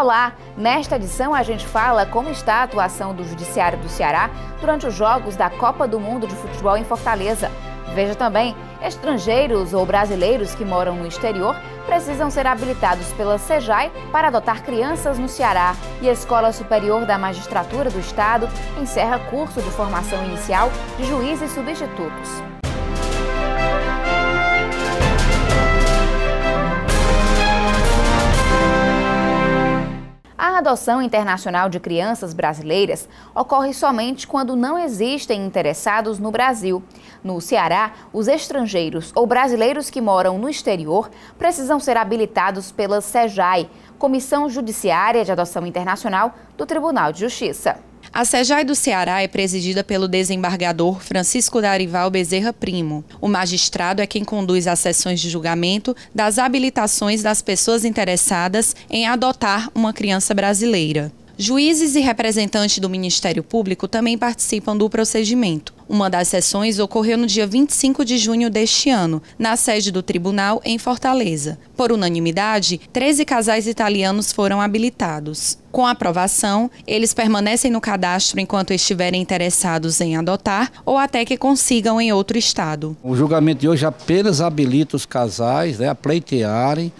Olá! Nesta edição a gente fala como está a atuação do Judiciário do Ceará durante os Jogos da Copa do Mundo de Futebol em Fortaleza. Veja também, estrangeiros ou brasileiros que moram no exterior precisam ser habilitados pela SEJAI para adotar crianças no Ceará. E a Escola Superior da Magistratura do Estado encerra curso de formação inicial de juízes substitutos. A adoção internacional de crianças brasileiras ocorre somente quando não existem interessados no Brasil. No Ceará, os estrangeiros ou brasileiros que moram no exterior precisam ser habilitados pela SEJAI, Comissão Judiciária de Adoção Internacional do Tribunal de Justiça. A SEJAI do Ceará é presidida pelo desembargador Francisco Darival Bezerra Primo. O magistrado é quem conduz as sessões de julgamento das habilitações das pessoas interessadas em adotar uma criança brasileira. Juízes e representantes do Ministério Público também participam do procedimento. Uma das sessões ocorreu no dia 25 de junho deste ano, na sede do tribunal em Fortaleza. Por unanimidade, 13 casais italianos foram habilitados. Com a aprovação, eles permanecem no cadastro enquanto estiverem interessados em adotar ou até que consigam em outro estado. O julgamento de hoje apenas habilita os casais a pleitearem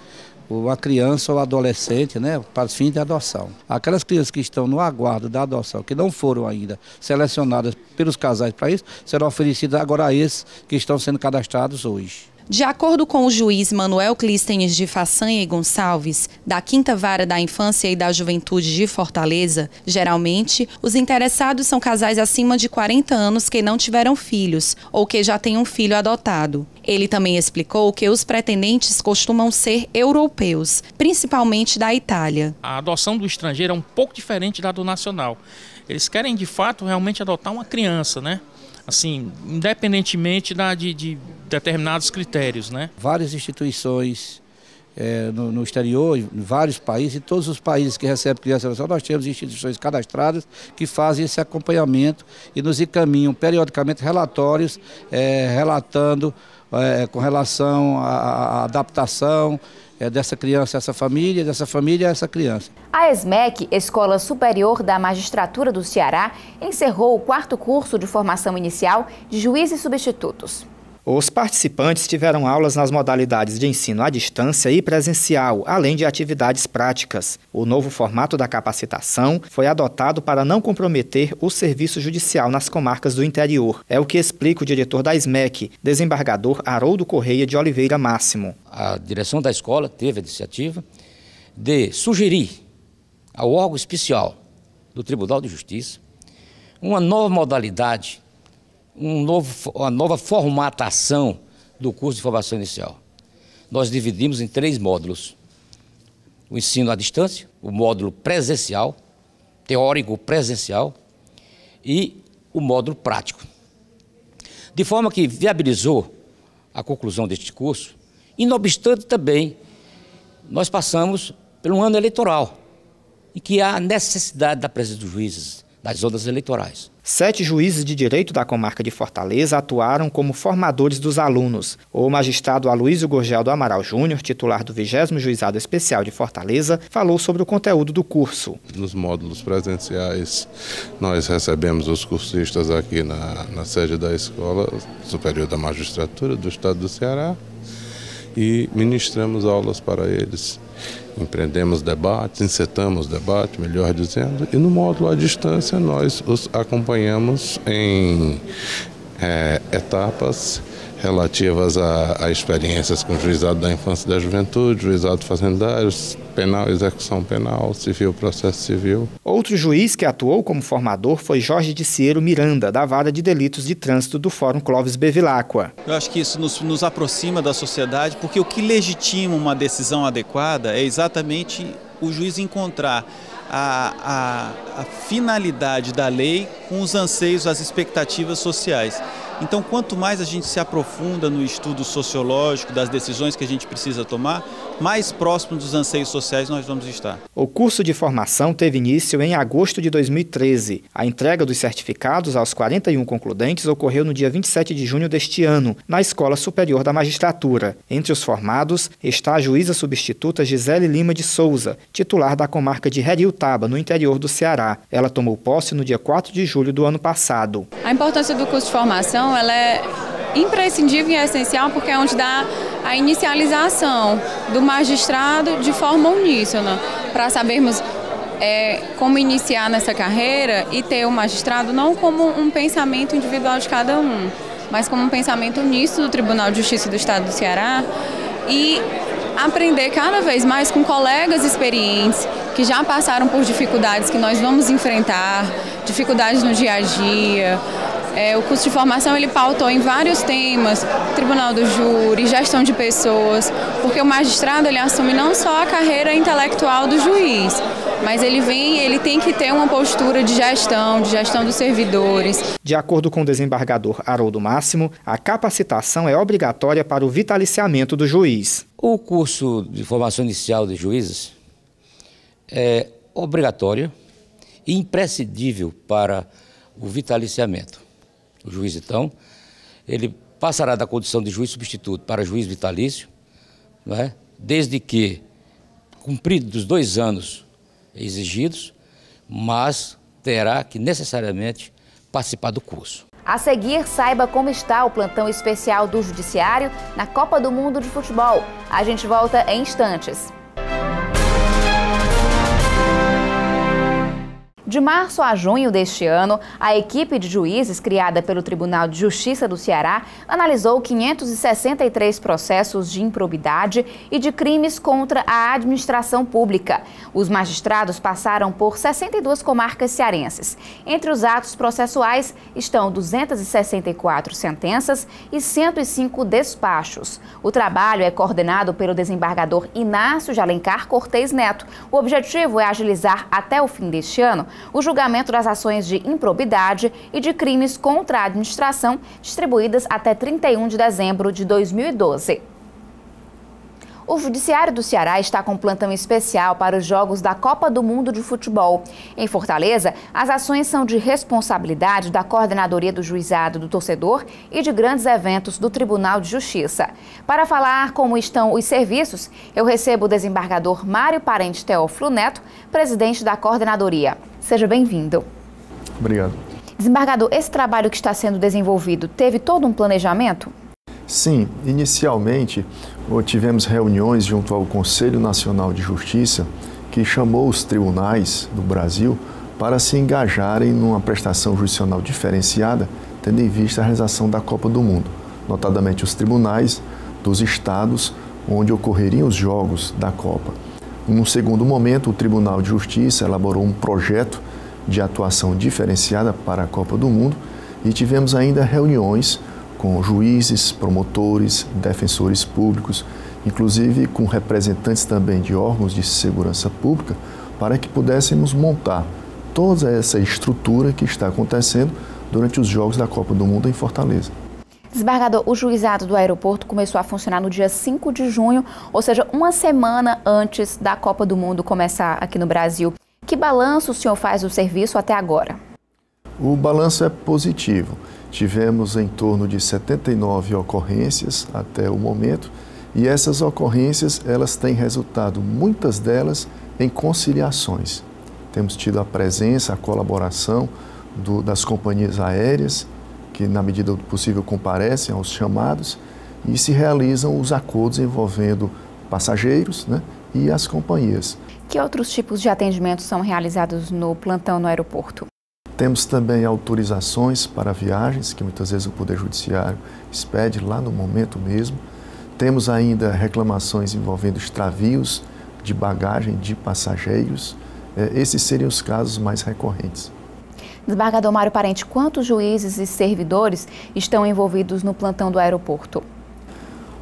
a criança ou adolescente, para os fins de adoção. Aquelas crianças que estão no aguardo da adoção, que não foram ainda selecionadas pelos casais para isso, serão oferecidas agora a esses que estão sendo cadastrados hoje. De acordo com o juiz Manuel Clístenes de Façanha e Gonçalves, da 5ª Vara da Infância e da Juventude de Fortaleza, geralmente, os interessados são casais acima de 40 anos que não tiveram filhos ou que já têm um filho adotado. Ele também explicou que os pretendentes costumam ser europeus, principalmente da Itália. A adoção do estrangeiro é um pouco diferente da do nacional. Eles querem, de fato, realmente adotar uma criança, assim, independentemente de determinados critérios, Várias instituições no exterior, em vários países, e todos os países que recebem crianças, nós temos instituições cadastradas que fazem esse acompanhamento e nos encaminham periodicamente relatórios relatando com relação à adaptação dessa criança a essa família, dessa família a essa criança. A ESMEC, Escola Superior da Magistratura do Ceará, encerrou o 4º curso de formação inicial de juízes substitutos. Os participantes tiveram aulas nas modalidades de ensino à distância e presencial, além de atividades práticas. O novo formato da capacitação foi adotado para não comprometer o serviço judicial nas comarcas do interior. É o que explica o diretor da ESMEC, desembargador Haroldo Correia de Oliveira Máximo. A direção da escola teve a iniciativa de sugerir ao órgão especial do Tribunal de Justiça uma nova modalidade, uma nova formatação do curso de formação inicial. Nós dividimos em 3 módulos: o ensino à distância, o módulo presencial, teórico presencial, e o módulo prático. De forma que viabilizou a conclusão deste curso, e não obstante também, nós passamos por um ano eleitoral, em que há necessidade da presença dos juízes das zonas eleitorais. 7 juízes de direito da comarca de Fortaleza atuaram como formadores dos alunos. O magistrado Aloísio Gurgel do Amaral Júnior, titular do 20º Juizado Especial de Fortaleza, falou sobre o conteúdo do curso. Nos módulos presenciais, nós recebemos os cursistas aqui na sede da Escola Superior da Magistratura do Estado do Ceará e ministramos aulas para eles. Empreendemos debates, incitamos debate, melhor dizendo, e no módulo à distância nós os acompanhamos em etapas relativas a experiências com o juizado da infância e da juventude, juizado fazendário, penal, execução penal, civil, processo civil. Outro juiz que atuou como formador foi Jorge Diciero Miranda, da Vara de Delitos de Trânsito do Fórum Clóvis Bevilacqua. Eu acho que isso nos aproxima da sociedade, porque o que legitima uma decisão adequada é exatamente o juiz encontrar a finalidade da lei com os anseios, as expectativas sociais. Então, quanto mais a gente se aprofunda no estudo sociológico das decisões que a gente precisa tomar, mais próximo dos anseios sociais nós vamos estar. O curso de formação teve início em agosto de 2013. A entrega dos certificados aos 41 concludentes ocorreu no dia 27 de junho deste ano, na Escola Superior da Magistratura. Entre os formados está a juíza substituta Gisele Lima de Souza, titular da comarca de Heriutaba, no interior do Ceará. Ela tomou posse no dia 4 de julho do ano passado. A importância do curso de formação ela é imprescindível e essencial porque é onde dá a inicialização do magistrado de forma uníssona, para sabermos como iniciar nessa carreira e ter o magistrado não como um pensamento individual de cada um, mas como um pensamento uníssono do Tribunal de Justiça do Estado do Ceará e aprender cada vez mais com colegas experientes que já passaram por dificuldades que nós vamos enfrentar, dificuldades no dia a dia. O curso de formação ele pautou em vários temas, tribunal do júri, gestão de pessoas, porque o magistrado ele assume não só a carreira intelectual do juiz, mas ele tem que ter uma postura de gestão dos servidores. De acordo com o desembargador Haroldo Máximo, a capacitação é obrigatória para o vitaliciamento do juiz. O curso de formação inicial de juízes é obrigatório e imprescindível para o vitaliciamento. O juiz, então, ele passará da condição de juiz substituto para juiz vitalício, não é? Desde que cumpridos os 2 anos exigidos, mas terá que necessariamente participar do curso. A seguir, saiba como está o plantão especial do Judiciário na Copa do Mundo de Futebol. A gente volta em instantes. De março a junho deste ano, a equipe de juízes criada pelo Tribunal de Justiça do Ceará analisou 563 processos de improbidade e de crimes contra a administração pública. Os magistrados passaram por 62 comarcas cearenses. Entre os atos processuais estão 264 sentenças e 105 despachos. O trabalho é coordenado pelo desembargador Inácio de Alencar Cortez Neto. O objetivo é agilizar até o fim deste ano o julgamento das ações de improbidade e de crimes contra a administração distribuídas até 31 de dezembro de 2012. O Judiciário do Ceará está com um plantão especial para os Jogos da Copa do Mundo de Futebol. Em Fortaleza, as ações são de responsabilidade da Coordenadoria do Juizado do Torcedor e de grandes eventos do Tribunal de Justiça. Para falar como estão os serviços, eu recebo o desembargador Mário Parente Teófilo Neto, presidente da Coordenadoria. Seja bem-vindo. Obrigado. Desembargador, esse trabalho que está sendo desenvolvido teve todo um planejamento? Sim, inicialmente tivemos reuniões junto ao Conselho Nacional de Justiça, que chamou os tribunais do Brasil para se engajarem numa prestação jurisdicional diferenciada, tendo em vista a realização da Copa do Mundo, notadamente os tribunais dos estados onde ocorreriam os jogos da Copa. Num segundo momento, o Tribunal de Justiça elaborou um projeto de atuação diferenciada para a Copa do Mundo e tivemos ainda reuniões com juízes, promotores, defensores públicos, inclusive com representantes também de órgãos de segurança pública, para que pudéssemos montar toda essa estrutura que está acontecendo durante os Jogos da Copa do Mundo em Fortaleza. Desembargador, o juizado do aeroporto começou a funcionar no dia 5 de junho, ou seja, uma semana antes da Copa do Mundo começar aqui no Brasil. Que balanço o senhor faz do serviço até agora? O balanço é positivo. Tivemos em torno de 79 ocorrências até o momento e essas ocorrências elas têm resultado, muitas delas, em conciliações. Temos tido a presença, a colaboração das companhias aéreas que, na medida do possível, comparecem aos chamados e se realizam os acordos envolvendo passageiros, né, e as companhias. Que outros tipos de atendimentos são realizados no plantão no aeroporto? Temos também autorizações para viagens, que muitas vezes o Poder Judiciário expede lá no momento mesmo. Temos ainda reclamações envolvendo extravios de bagagem de passageiros. Esses seriam os casos mais recorrentes. Desembargador Mário Parente, quantos juízes e servidores estão envolvidos no plantão do aeroporto?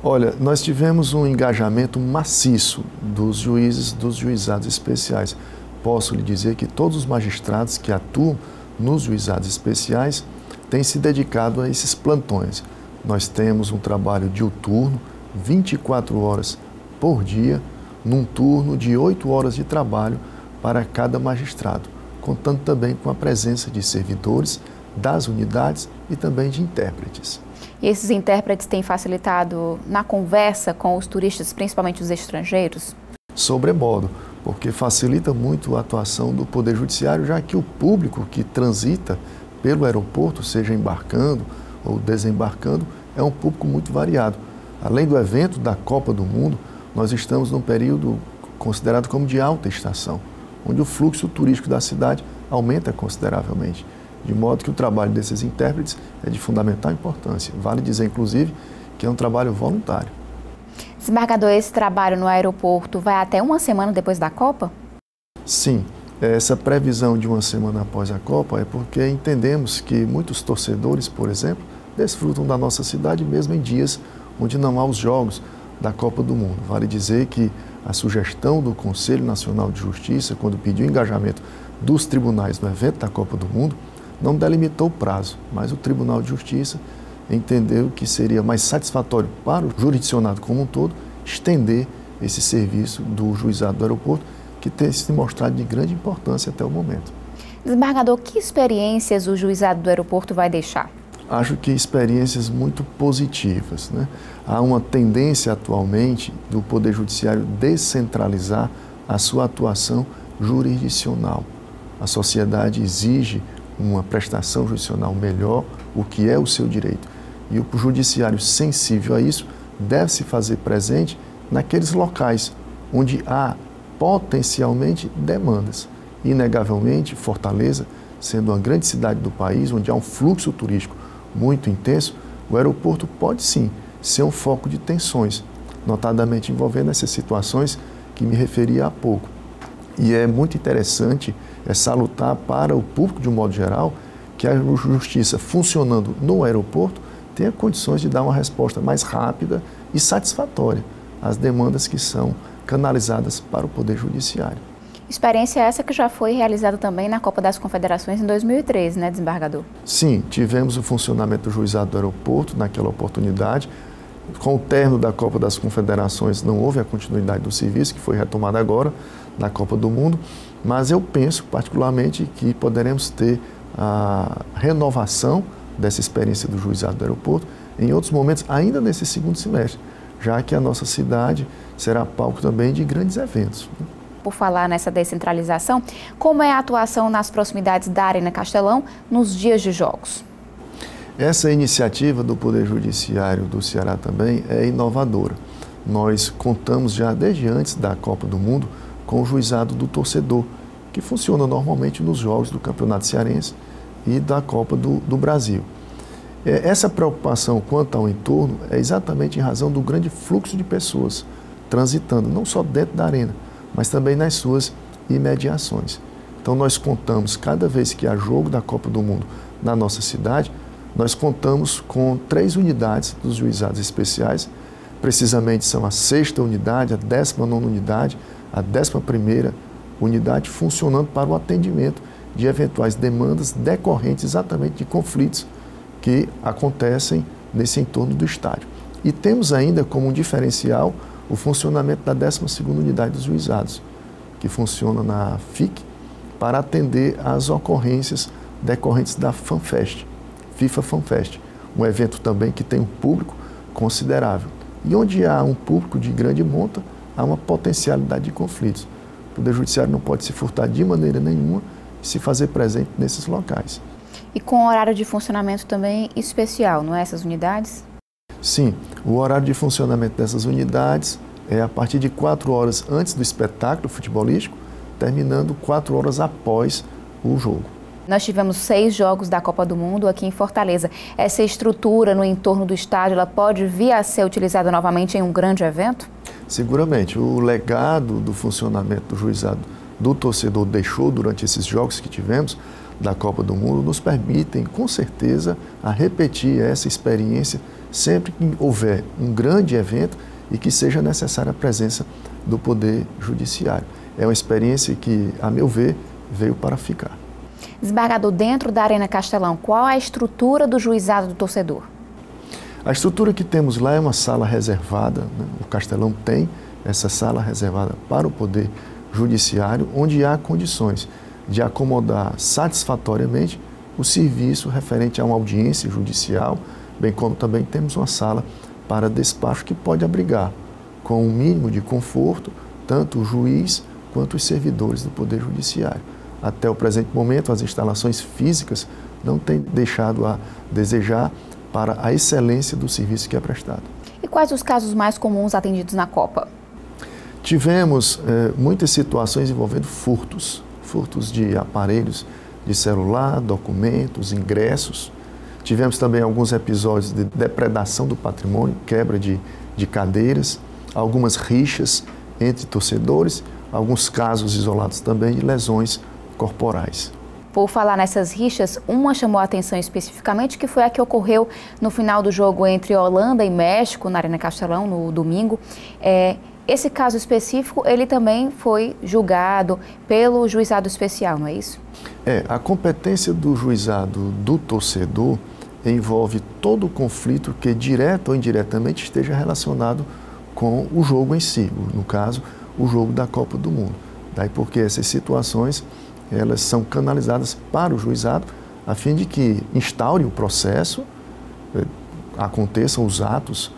Olha, nós tivemos um engajamento maciço dos juízes, dos juizados especiais. Posso lhe dizer que todos os magistrados que atuam nos juizados especiais tem se dedicado a esses plantões. Nós temos um trabalho diuturno, 24 horas por dia, num turno de 8 horas de trabalho para cada magistrado, contando também com a presença de servidores das unidades e também de intérpretes. E esses intérpretes têm facilitado na conversa com os turistas, principalmente os estrangeiros? Sobremodo, porque facilita muito a atuação do Poder Judiciário, já que o público que transita pelo aeroporto, seja embarcando ou desembarcando, é um público muito variado. Além do evento da Copa do Mundo, nós estamos num período considerado como de alta estação, onde o fluxo turístico da cidade aumenta consideravelmente, de modo que o trabalho desses intérpretes é de fundamental importância. Vale dizer, inclusive, que é um trabalho voluntário. Desembargador, esse trabalho no aeroporto vai até uma semana depois da Copa? Sim, essa previsão de uma semana após a Copa é porque entendemos que muitos torcedores, por exemplo, desfrutam da nossa cidade mesmo em dias onde não há os jogos da Copa do Mundo. Vale dizer que a sugestão do Conselho Nacional de Justiça, quando pediu o engajamento dos tribunais no evento da Copa do Mundo, não delimitou o prazo, mas o Tribunal de Justiça entendeu que seria mais satisfatório para o jurisdicionado como um todo estender esse serviço do juizado do aeroporto, que tem se mostrado de grande importância até o momento. Desembargador, que experiências o juizado do aeroporto vai deixar? Acho que experiências muito positivas, né? Há uma tendência atualmente do Poder Judiciário descentralizar a sua atuação jurisdicional. A sociedade exige uma prestação jurisdicional melhor, o que é o seu direito. E o judiciário sensível a isso deve se fazer presente naqueles locais onde há potencialmente demandas. Inegavelmente, Fortaleza, sendo uma grande cidade do país, onde há um fluxo turístico muito intenso, o aeroporto pode sim ser um foco de tensões, notadamente envolvendo essas situações que me referi há pouco. E é muito interessante, é salutar para o público de um modo geral, que a justiça funcionando no aeroporto tenha condições de dar uma resposta mais rápida e satisfatória às demandas que são canalizadas para o Poder Judiciário. Experiência essa que já foi realizada também na Copa das Confederações em 2013, né, desembargador? Sim, tivemos o funcionamento do juizado do aeroporto naquela oportunidade. Com o término da Copa das Confederações não houve a continuidade do serviço, que foi retomado agora na Copa do Mundo, mas eu penso particularmente que poderemos ter a renovação dessa experiência do juizado do aeroporto em outros momentos, ainda nesse segundo semestre, já que a nossa cidade será palco também de grandes eventos. Por falar nessa descentralização, como é a atuação nas proximidades da Arena Castelão nos dias de jogos? Essa iniciativa do Poder Judiciário do Ceará também é inovadora. Nós contamos já desde antes da Copa do Mundo com o juizado do torcedor, que funciona normalmente nos jogos do Campeonato Cearense e da Copa do Brasil. Essa preocupação quanto ao entorno é exatamente em razão do grande fluxo de pessoas transitando, não só dentro da arena, mas também nas suas imediações. Então nós contamos, cada vez que há jogo da Copa do Mundo na nossa cidade, nós contamos com 3 unidades dos juizados especiais, precisamente são a 6ª unidade, a 19ª unidade, a 11ª unidade, funcionando para o atendimento de eventuais demandas decorrentes exatamente de conflitos que acontecem nesse entorno do estádio. E temos ainda como um diferencial o funcionamento da 12ª unidade dos juizados, que funciona na FIC, para atender às ocorrências decorrentes da FanFest, FIFA FanFest, um evento também que tem um público considerável. E onde há um público de grande monta, há uma potencialidade de conflitos. O Poder Judiciário não pode se furtar de maneira nenhuma e se fazer presente nesses locais. E com horário de funcionamento também especial, não é, essas unidades? Sim, o horário de funcionamento dessas unidades é a partir de 4 horas antes do espetáculo futebolístico, terminando 4 horas após o jogo. Nós tivemos 6 jogos da Copa do Mundo aqui em Fortaleza. Essa estrutura no entorno do estádio, ela pode vir a ser utilizada novamente em um grande evento? Seguramente. O legado do funcionamento do juizado do torcedor deixou durante esses jogos que tivemos da Copa do Mundo nos permitem, com certeza, a repetir essa experiência sempre que houver um grande evento e que seja necessária a presença do Poder Judiciário. É uma experiência que, a meu ver, veio para ficar. Desembargador, dentro da Arena Castelão, qual a estrutura do juizado do torcedor? A estrutura que temos lá é uma sala reservada, né? O Castelão tem essa sala reservada para o Poder Judiciário, onde há condições de acomodar satisfatoriamente o serviço referente a uma audiência judicial, bem como também temos uma sala para despacho que pode abrigar, com um mínimo de conforto, tanto o juiz quanto os servidores do Poder Judiciário. Até o presente momento, as instalações físicas não têm deixado a desejar para a excelência do serviço que é prestado. E quais os casos mais comuns atendidos na Copa? Tivemos muitas situações envolvendo furtos de aparelhos de celular, documentos, ingressos. Tivemos também alguns episódios de depredação do patrimônio, quebra de cadeiras, algumas rixas entre torcedores, alguns casos isolados também de lesões corporais. Por falar nessas rixas, uma chamou a atenção especificamente, que foi a que ocorreu no final do jogo entre Holanda e México, na Arena Castelão, no domingo. Esse caso específico, ele também foi julgado pelo juizado especial, não é isso? A competência do juizado do torcedor envolve todo o conflito que, direto ou indiretamente, esteja relacionado com o jogo em si, no caso, o jogo da Copa do Mundo. Daí porque essas situações, elas são canalizadas para o juizado, a fim de que instaure o processo, aconteçam os atos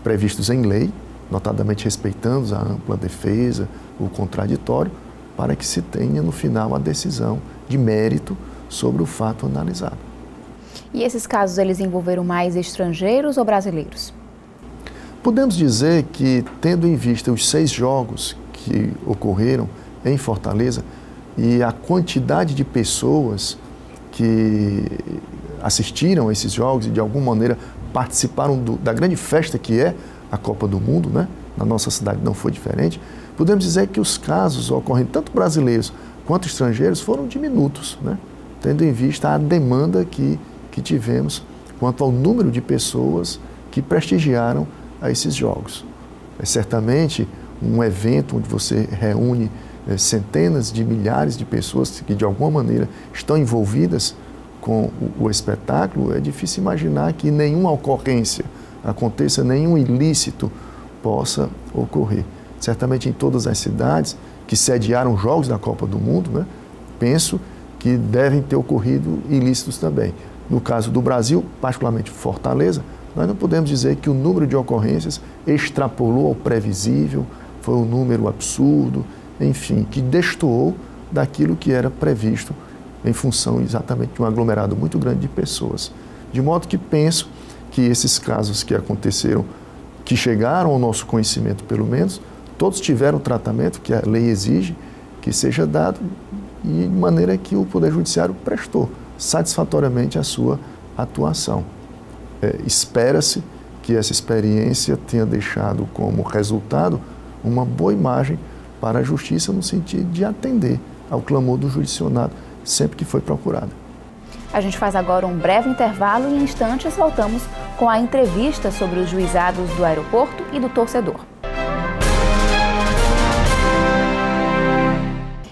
previstos em lei, notadamente respeitando a ampla defesa, o contraditório, para que se tenha no final a decisão de mérito sobre o fato analisado. E esses casos, eles envolveram mais estrangeiros ou brasileiros? Podemos dizer que, tendo em vista os 6 jogos que ocorreram em Fortaleza e a quantidade de pessoas que assistiram a esses jogos e de alguma maneira participaram da grande festa que é a Copa do Mundo, né? Na nossa cidade não foi diferente, podemos dizer que os casos ocorrendo tanto brasileiros quanto estrangeiros foram diminutos, né? Tendo em vista a demanda que tivemos quanto ao número de pessoas que prestigiaram a esses jogos. É certamente um evento onde você reúne centenas de milhares de pessoas que de alguma maneira estão envolvidas com o espetáculo. É difícil imaginar que nenhuma ocorrência aconteça, nenhum ilícito possa ocorrer. Certamente em todas as cidades que sediaram jogos da Copa do Mundo, né, penso que devem ter ocorrido ilícitos também. No caso do Brasil, particularmente Fortaleza, nós não podemos dizer que o número de ocorrências extrapolou ao previsível, foi um número absurdo, enfim, que destoou daquilo que era previsto em função exatamente de um aglomerado muito grande de pessoas. De modo que penso que esses casos que aconteceram, que chegaram ao nosso conhecimento pelo menos, todos tiveram o tratamento que a lei exige que seja dado e de maneira que o Poder Judiciário prestou satisfatoriamente a sua atuação. Espera-se que essa experiência tenha deixado como resultado uma boa imagem para a Justiça no sentido de atender ao clamor do jurisdicionado sempre que foi procurado. A gente faz agora um breve intervalo e em instantes voltamos com a entrevista sobre os juizados do aeroporto e do torcedor.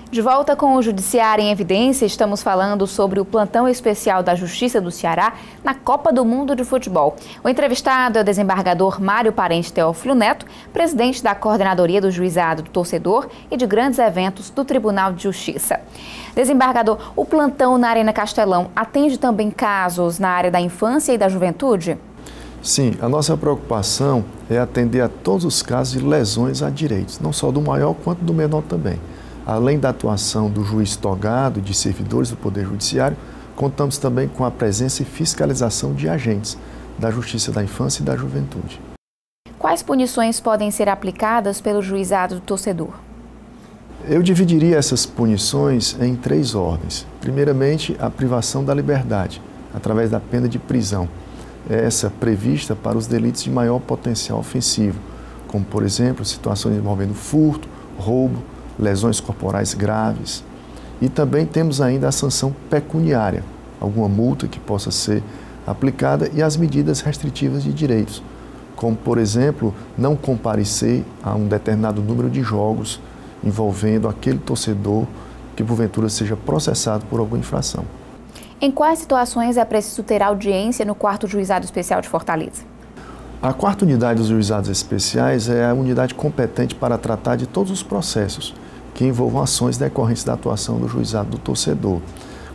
De volta com o Judiciário em Evidência, estamos falando sobre o plantão especial da Justiça do Ceará na Copa do Mundo de Futebol. O entrevistado é o desembargador Mário Parente Teófilo Neto, presidente da Coordenadoria do Juizado do Torcedor e de Grandes Eventos do Tribunal de Justiça. Desembargador, o plantão na Arena Castelão atende também casos na área da infância e da juventude? Sim, a nossa preocupação é atender a todos os casos de lesões a direitos, não só do maior quanto do menor também. Além da atuação do juiz togado e de servidores do Poder Judiciário, contamos também com a presença e fiscalização de agentes da Justiça da Infância e da Juventude. Quais punições podem ser aplicadas pelo juizado do torcedor? Eu dividiria essas punições em 3 ordens. Primeiramente, a privação da liberdade, através da pena de prisão. Essa prevista para os delitos de maior potencial ofensivo, como, por exemplo, situações envolvendo furto, roubo, lesões corporais graves. E também temos ainda a sanção pecuniária, alguma multa que possa ser aplicada e as medidas restritivas de direitos, como, por exemplo, não comparecer a um determinado número de jogos envolvendo aquele torcedor que porventura seja processado por alguma infração. Em quais situações é preciso ter audiência no 4º Juizado Especial de Fortaleza? A 4ª unidade dos juizados especiais é a unidade competente para tratar de todos os processos que envolvam ações decorrentes da atuação do juizado do torcedor.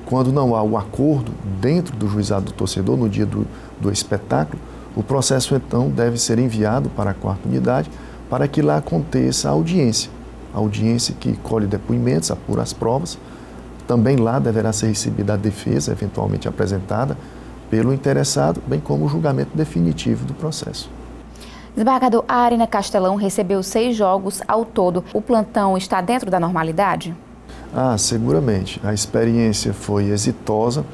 Quando não há o acordo dentro do juizado do torcedor, no dia do espetáculo, o processo então deve ser enviado para a 4ª unidade para que lá aconteça a audiência. A audiência que colhe depoimentos, apura as provas. Também lá deverá ser recebida a defesa, eventualmente apresentada pelo interessado, bem como o julgamento definitivo do processo. Desembargador, a Arena Castelão recebeu 6 jogos ao todo. O plantão está dentro da normalidade? Seguramente. A experiência foi exitosa.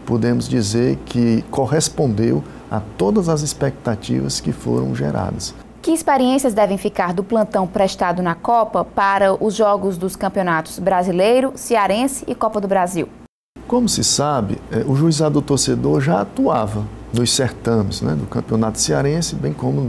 Podemos dizer que correspondeu a todas as expectativas que foram geradas. Que experiências devem ficar do plantão prestado na Copa para os jogos dos campeonatos brasileiro, cearense e Copa do Brasil? Como se sabe, o juizado do torcedor já atuava nos certames, do campeonato cearense, bem como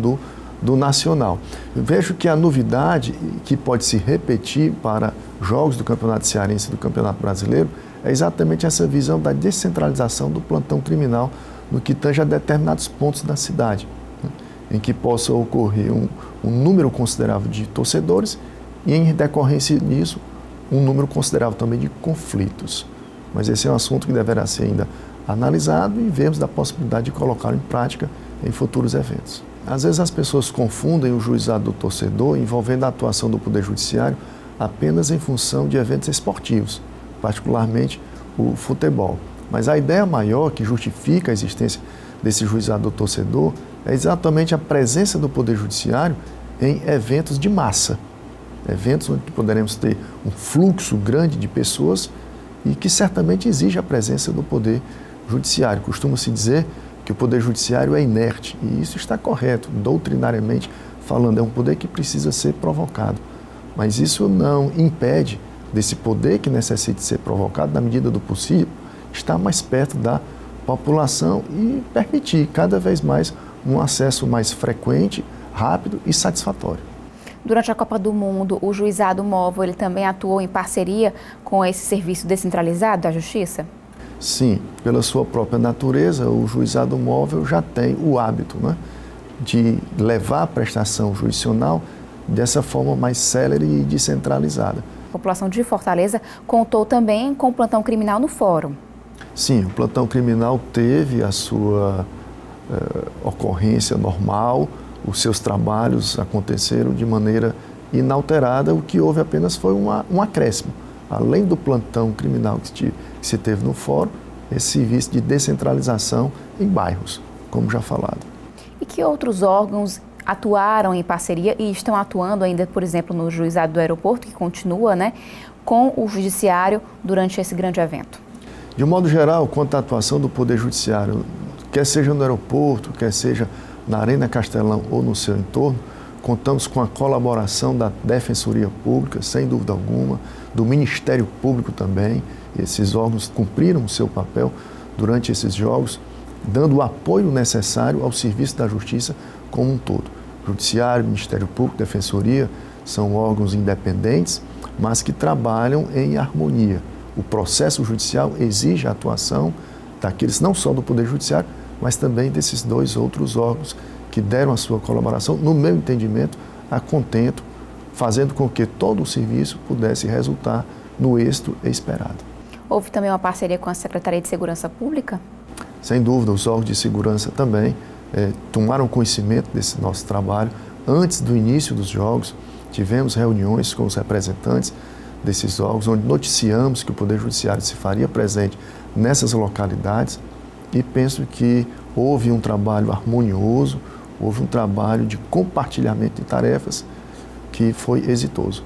do nacional. Eu vejo que a novidade que pode se repetir para jogos do campeonato cearense e do campeonato brasileiro é exatamente essa visão da descentralização do plantão criminal no que tange a determinados pontos da cidade, em que possa ocorrer um número considerável de torcedores e, em decorrência disso, um número considerável também de conflitos. Mas esse é um assunto que deverá ser ainda analisado e vermos da possibilidade de colocá-lo em prática em futuros eventos. Às vezes as pessoas confundem o juizado do torcedor envolvendo a atuação do Poder Judiciário apenas em função de eventos esportivos, particularmente o futebol. Mas a ideia maior que justifica a existência desse juizado do torcedor é exatamente a presença do Poder Judiciário em eventos de massa. Eventos onde poderemos ter um fluxo grande de pessoas e que certamente exige a presença do Poder Judiciário. Costuma-se dizer que o Poder Judiciário é inerte, e isso está correto, doutrinariamente falando, é um poder que precisa ser provocado. Mas isso não impede desse poder que necessite ser provocado, na medida do possível, estar mais perto da população e permitir cada vez mais um acesso mais frequente, rápido e satisfatório. Durante a Copa do Mundo, o Juizado Móvel ele também atuou em parceria com esse serviço descentralizado da Justiça? Sim, pela sua própria natureza, o Juizado Móvel já tem o hábito de levar a prestação jurisdicional dessa forma mais célere e descentralizada. A população de Fortaleza contou também com o plantão criminal no Fórum. Sim, o plantão criminal teve a sua ocorrência normal, os seus trabalhos aconteceram de maneira inalterada, o que houve apenas foi um acréscimo. Além do plantão criminal que se teve no Fórum, esse serviço de descentralização em bairros, como já falado. E que outros órgãos atuaram em parceria e estão atuando ainda, por exemplo, no Juizado do Aeroporto, que continua com o Judiciário durante esse grande evento? De um modo geral, quanto à atuação do Poder Judiciário, quer seja no aeroporto, quer seja na Arena Castelão ou no seu entorno, contamos com a colaboração da Defensoria Pública, sem dúvida alguma, do Ministério Público também. Esses órgãos cumpriram o seu papel durante esses jogos, dando o apoio necessário ao serviço da Justiça como um todo. Judiciário, Ministério Público, Defensoria são órgãos independentes, mas que trabalham em harmonia. O processo judicial exige a atuação daqueles não só do Poder Judiciário, mas também desses 2 outros órgãos que deram a sua colaboração, no meu entendimento, a contento, fazendo com que todo o serviço pudesse resultar no êxito esperado. Houve também uma parceria com a Secretaria de Segurança Pública? Sem dúvida, os órgãos de segurança também tomaram conhecimento desse nosso trabalho. Antes do início dos jogos, tivemos reuniões com os representantes desses órgãos, onde noticiamos que o Poder Judiciário se faria presente nessas localidades, e penso que houve um trabalho harmonioso, houve um trabalho de compartilhamento de tarefas que foi exitoso.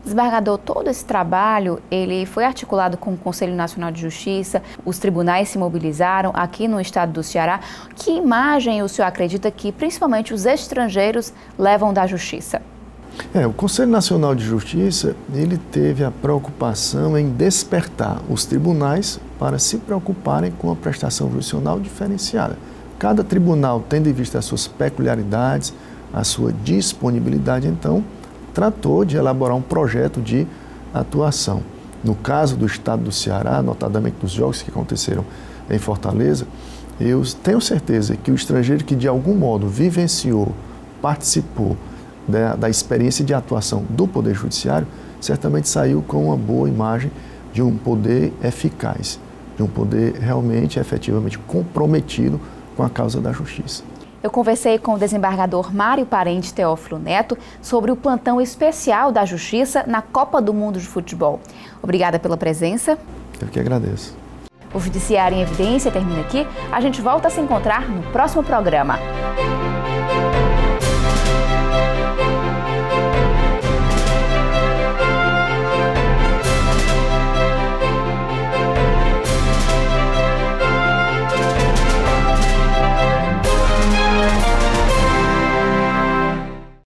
Desembargador, todo esse trabalho ele foi articulado com o Conselho Nacional de Justiça, os tribunais se mobilizaram aqui no estado do Ceará. Que imagem o senhor acredita que principalmente os estrangeiros levam da Justiça? O Conselho Nacional de Justiça, ele teve a preocupação em despertar os tribunais para se preocuparem com a prestação jurisdicional diferenciada. Cada tribunal, tendo em vista as suas peculiaridades, a sua disponibilidade, então, tratou de elaborar um projeto de atuação. No caso do estado do Ceará, notadamente dos jogos que aconteceram em Fortaleza, eu tenho certeza que o estrangeiro que de algum modo vivenciou, participou da experiência de atuação do Poder Judiciário, certamente saiu com uma boa imagem de um poder eficaz, de um poder realmente, efetivamente comprometido com a causa da justiça. Eu conversei com o desembargador Mário Parente Teófilo Neto sobre o plantão especial da Justiça na Copa do Mundo de Futebol. Obrigada pela presença. Eu que agradeço. O Judiciário em Evidência termina aqui. A gente volta a se encontrar no próximo programa.